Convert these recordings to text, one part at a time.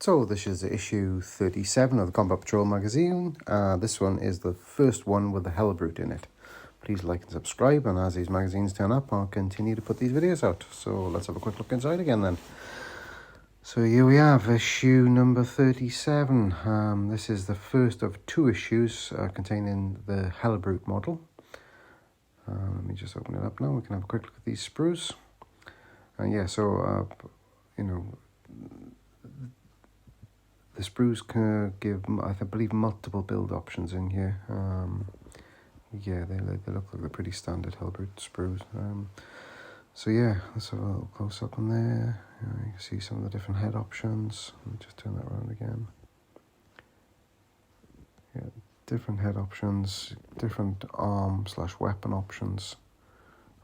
So this is issue 37 of the Combat Patrol magazine. This one is the first one with the Helbrute in it. Please like and subscribe, and as these magazines turn up, I'll continue to put these videos out. So let's have a quick look inside again then. So here we have issue number 37. This is the first of two issues containing the Helbrute model. Let me just open it up now. We can have a quick look at these sprues. The sprues can give, I believe, multiple build options in here. They look like they're pretty standard Helbrute sprues. So yeah, let's have a little close up on there. You can see some of the different head options. Let me just turn that around again. Yeah, different head options, different arm/weapon options.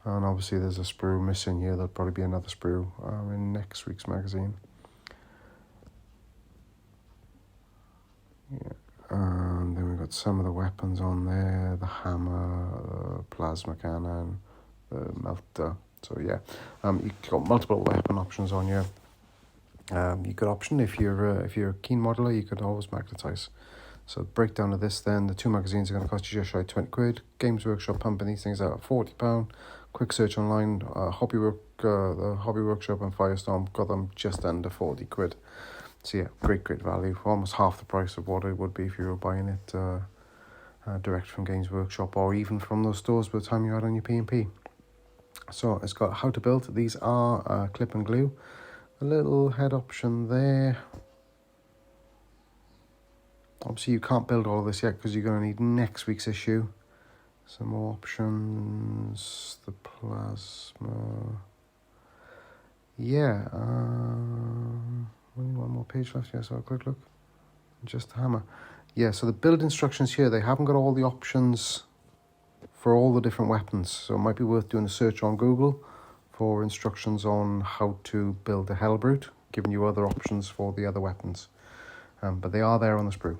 And obviously there's a sprue missing here. There'll probably be another sprue in next week's magazine. Yeah, and then we've got some of the weapons on there, the hammer, the plasma cannon, the melter. So yeah, you've got multiple weapon options on here. You could option, if you're a keen modeler, you could always magnetize. So breakdown of this then, the two magazines are going to cost you just shy of 20 quid. Games Workshop pumping these things out at £40. Quick search online, the Hobby Workshop and Firestorm got them just under 40 quid. So yeah, great value, almost half the price of what it would be if you were buying it direct from Games Workshop or even from those stores by the time you had on your P&P. So it's got how to build. These are clip and glue. A little head option there. Obviously you can't build all of this yet because you're going to need next week's issue. Some more options. The plasma. Yeah. Only one more page left here, so a quick look. Just the hammer. Yeah, so the build instructions here, they haven't got all the options for all the different weapons. So it might be worth doing a search on Google for instructions on how to build a Helbrute, giving you other options for the other weapons. But they are there on the sprue.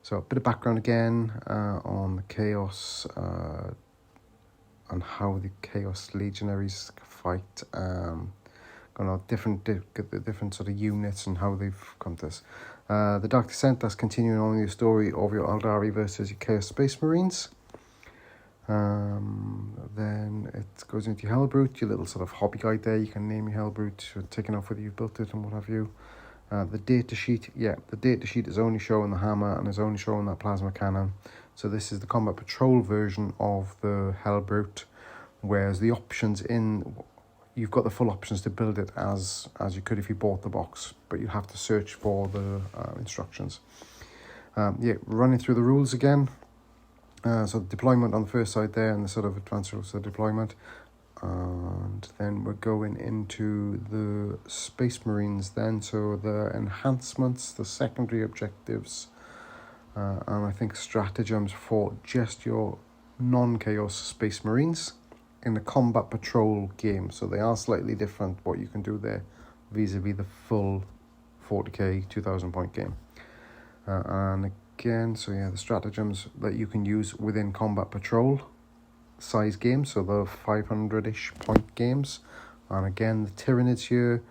So a bit of background again on the Chaos and how the Chaos Legionaries fight. Different sort of units and how they've come to this. The Dark Descent, that's continuing on the story of your Aldari versus your Chaos Space Marines. Then it goes into your Helbrute, your little sort of hobby guide there. You can name your Helbrute, taking off whether you've built it and what have you. The data sheet, the data sheet is only showing the hammer and is only showing that plasma cannon. So this is the Combat Patrol version of the Helbrute, whereas the options you've got the full options to build it as you could if you bought the box, but you have to search for the instructions. Running through the rules again. So deployment on the first side there, and the sort of advanced rules of deployment. And then we're going into the Space Marines then. So the enhancements, the secondary objectives, and I think stratagems for just your non-Chaos Space Marines in the Combat Patrol game. So they are slightly different what you can do there vis-a-vis the full 40k 2000 point game. And again, so yeah, the stratagems that you can use within Combat Patrol size games, so the 500-ish point games. And again, the Tyranids here.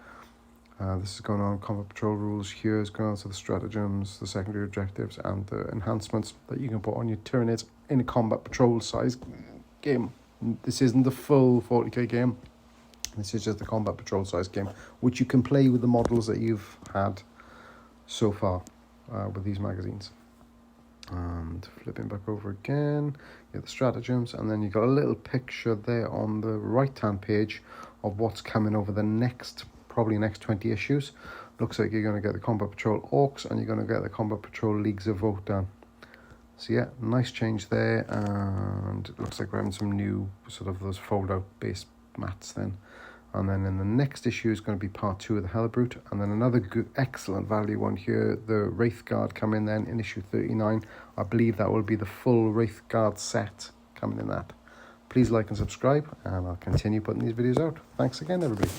This is going on Combat Patrol rules. Here is going on to the stratagems, the secondary objectives, and the enhancements that you can put on your Tyranids in a Combat Patrol size game. This isn't the full 40k game. This is just the Combat Patrol size game, which you can play with the models that you've had so far with these magazines. And flipping back over again, you have the stratagems, and then you've got a little picture there on the right-hand page of what's coming over the probably next 20 issues. Looks like you're going to get the Combat Patrol Orcs, and you're going to get the Combat Patrol Leagues of Votan. So yeah, nice change there, and it looks like we're having some new sort of those fold-out base mats then. And then in the next issue is going to be part 2 of the Helbrute, and then another good, excellent value one here, the Wraith Guard come in then in issue 39. I believe that will be the full Wraith Guard set coming in that. Please like and subscribe, and I'll continue putting these videos out. Thanks again, everybody.